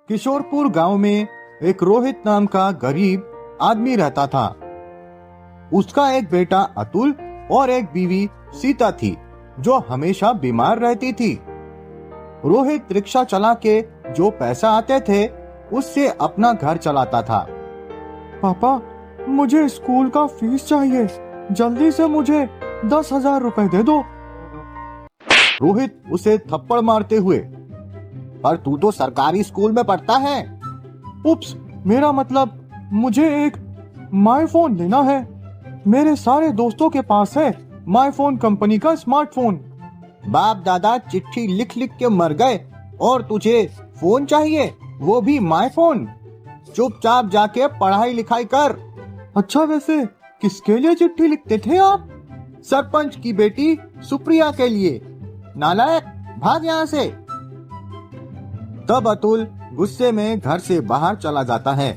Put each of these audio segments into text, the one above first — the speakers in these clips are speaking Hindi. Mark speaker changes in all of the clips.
Speaker 1: किशोरपुर गांव में एक रोहित नाम का गरीब आदमी रहता था। उसका एक बेटा अतुल और एक बीवी सीता थी जो हमेशा बीमार रहती थी। रोहित रिक्शा चला के जो पैसा आते थे उससे अपना घर चलाता था। पापा, मुझे स्कूल का फीस चाहिए, जल्दी से मुझे 10,000 रुपए दे दो। रोहित उसे थप्पड़ मारते हुए, पर तू तो सरकारी स्कूल में पढ़ता है। उप्स, मेरा मतलब मुझे एक माई फोन लेना है। मेरे सारे दोस्तों के पास है माई फोन कंपनी का स्मार्टफोन। बाप दादा चिट्ठी लिख लिख के मर गए और तुझे फोन चाहिए, वो भी माई फोन। चुपचाप जाके पढ़ाई लिखाई कर। अच्छा, वैसे किसके लिए चिट्ठी लिखते थे आप? सरपंच की बेटी सुप्रिया के लिए। नालायक, भाग यहाँ से। तब अतुल गुस्से में घर से बाहर चला जाता है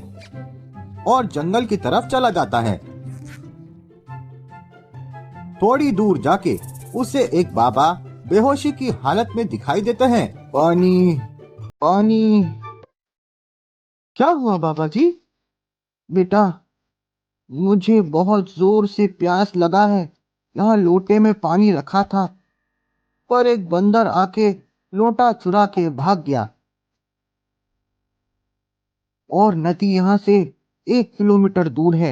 Speaker 1: और जंगल की तरफ चला जाता है। थोड़ी दूर जाके उसे एक बाबा बेहोशी की हालत में दिखाई देते हैं। पानी पानी। क्या हुआ बाबा जी? बेटा, मुझे बहुत जोर से प्यास लगा है। यहाँ लोटे में पानी रखा था, पर एक बंदर आके लोटा चुरा के भाग गया और नदी यहाँ से 1 किलोमीटर दूर है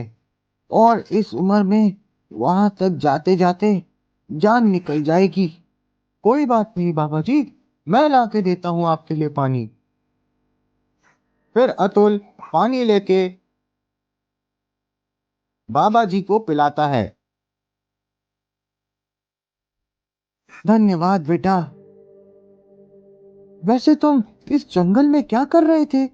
Speaker 1: और इस उम्र में वहां तक जाते जाते जान निकल जाएगी। कोई बात नहीं बाबा जी, मैं ला के देता हूँ आपके लिए पानी। फिर अतुल पानी लेके बाबा जी को पिलाता है। धन्यवाद बेटा। वैसे तुम इस जंगल में क्या कर रहे थे?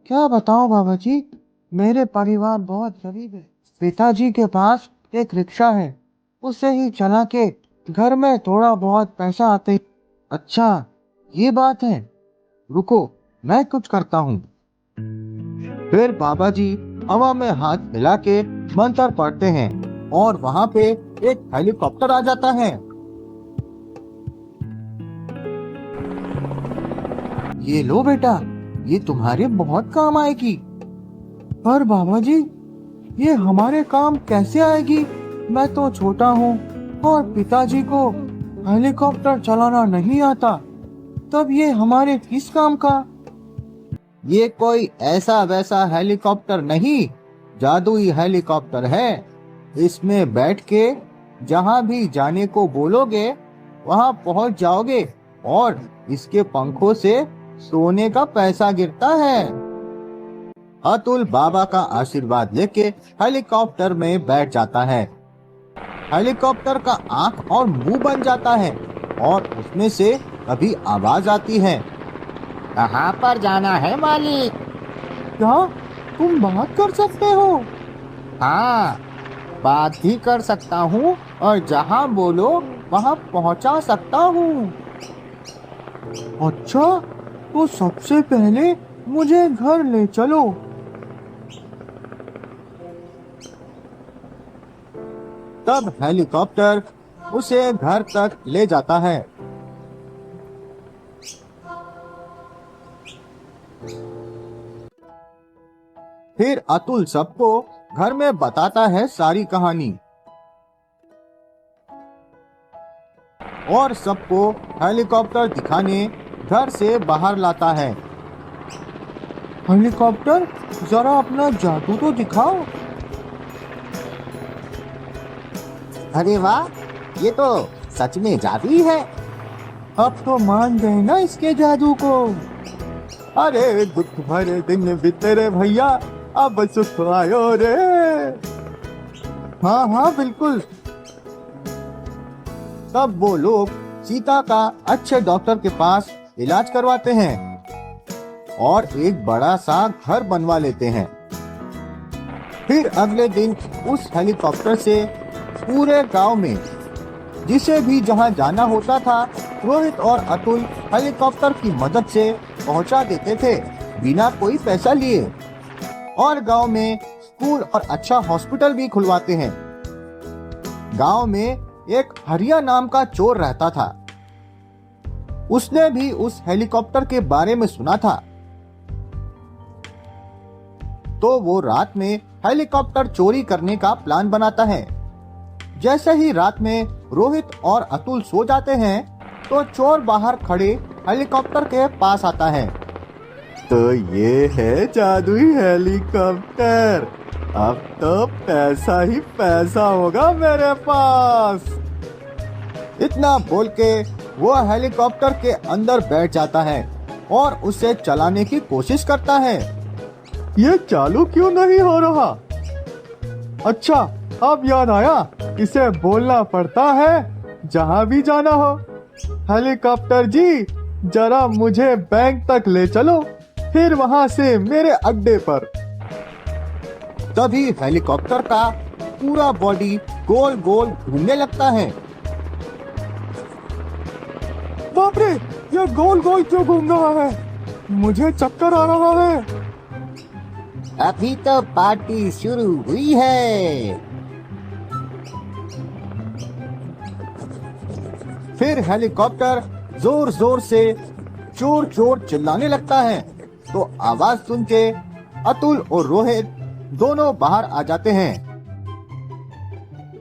Speaker 1: क्या बताऊं बाबा जी, मेरे परिवार बहुत गरीब है। पिताजी के पास एक रिक्शा है, उसे ही चला के घर में थोड़ा बहुत पैसा आते। अच्छा, ये बात है। रुको, मैं कुछ करता हूँ। फिर बाबा जी हवा में हाथ मिला के मंत्र पढ़ते हैं और वहां पे एक हेलीकॉप्टर आ जाता है। ये लो बेटा, ये तुम्हारे बहुत काम आएगी। पर बाबा जी, ये हमारे काम कैसे आएगी? मैं तो छोटा हूँ और पिताजी को हेलीकॉप्टर चलाना नहीं आता, तब ये हमारे किस काम का? ये कोई ऐसा वैसा हेलीकॉप्टर नहीं, जादुई हेलीकॉप्टर है। इसमें बैठ के जहां भी जाने को बोलोगे वहां पहुंच जाओगे और इसके पंखों से सोने का पैसा गिरता है। अतुल बाबा का आशीर्वाद लेके हेलीकॉप्टर में बैठ जाता है। हेलीकॉप्टर का आंख और मुंह बन जाता है और उसमें से कभी आवाज आती है, कहाँ पर जाना है मालिक? क्या तुम बात कर सकते हो? हाँ, बात ही कर सकता हूँ और जहाँ बोलो वहाँ पहुँचा सकता हूँ। अच्छा, तो सबसे पहले मुझे घर ले चलो। तब हेलीकॉप्टर उसे घर तक ले जाता है। फिर अतुल सबको घर में बताता है सारी कहानी और सबको हेलीकॉप्टर दिखाने घर से बाहर लाता है। हेलीकॉप्टर, जरा अपना जादू तो दिखाओ। अरे वाह, ये तो सच में जादू है। अब तो मान गए ना इसके जादू को? अरे दुख भरे दिन बीते रे भैया, अब सुख आयो रे। हाँ हाँ बिल्कुल। तब वो लोग सीता का अच्छे डॉक्टर के पास इलाज करवाते हैं और एक बड़ा सा घर बनवा लेते हैं। फिर अगले दिन उस हेलीकॉप्टर से पूरे गांव में जिसे भी जहां जाना होता था, रोहित और अतुल हेलीकॉप्टर की मदद से पहुंचा देते थे बिना कोई पैसा लिए। और गांव में स्कूल और अच्छा हॉस्पिटल भी खुलवाते हैं। गांव में एक हरिया नाम का चोर रहता था। उसने भी उस हेलीकॉप्टर के बारे में सुना था। तो वो रात में हेलीकॉप्टर चोरी करने का प्लान बनाता है। जैसे ही रात में रोहित और अतुल सो जाते हैं तो चोर बाहर खड़े हेलीकॉप्टर के पास आता है। तो ये है जादुई हेलीकॉप्टर, अब तो पैसा ही पैसा होगा मेरे पास। इतना बोल के वो हेलीकॉप्टर के अंदर बैठ जाता है और उसे चलाने की कोशिश करता है। ये चालू क्यों नहीं हो रहा? अच्छा, अब याद आया, इसे बोलना पड़ता है जहां भी जाना हो। हेलीकॉप्टर जी, जरा मुझे बैंक तक ले चलो, फिर वहां से मेरे अड्डे पर। तभी हेलीकॉप्टर का पूरा बॉडी गोल गोल घूमने लगता है। बाप रे, ये गोल गोल क्यों घूम रहा है? मुझे चक्कर आ रहा है। अभी तो पार्टी शुरू हुई है। फिर हेलीकॉप्टर जोर जोर से चोर चोर चिल्लाने लगता है। तो आवाज सुन के अतुल और रोहित दोनों बाहर आ जाते हैं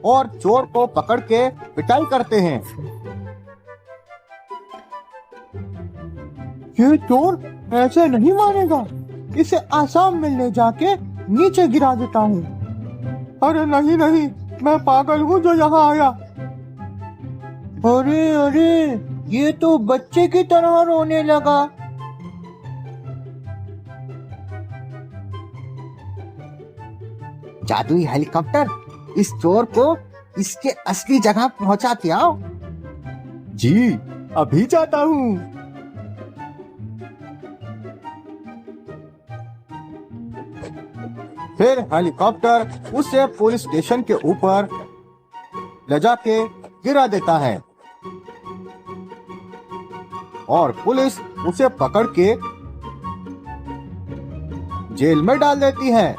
Speaker 1: और चोर को पकड़ के पिटाई करते हैं। ये चोर ऐसे नहीं मानेगा, इसे आसाम में ले जाके नीचे गिरा देता हूँ। अरे नहीं नहीं, मैं पागल हूँ जो यहाँ आया। अरे अरे, ये तो बच्चे की तरह रोने लगा। जादुई हेलीकॉप्टर, इस चोर को इसके असली जगह पहुंचा के आओ। जी, अभी जाता हूँ। फिर हेलीकॉप्टर उसे पुलिस स्टेशन के ऊपर ले जाके गिरा देता है और पुलिस उसे पकड़ के जेल में डाल देती है।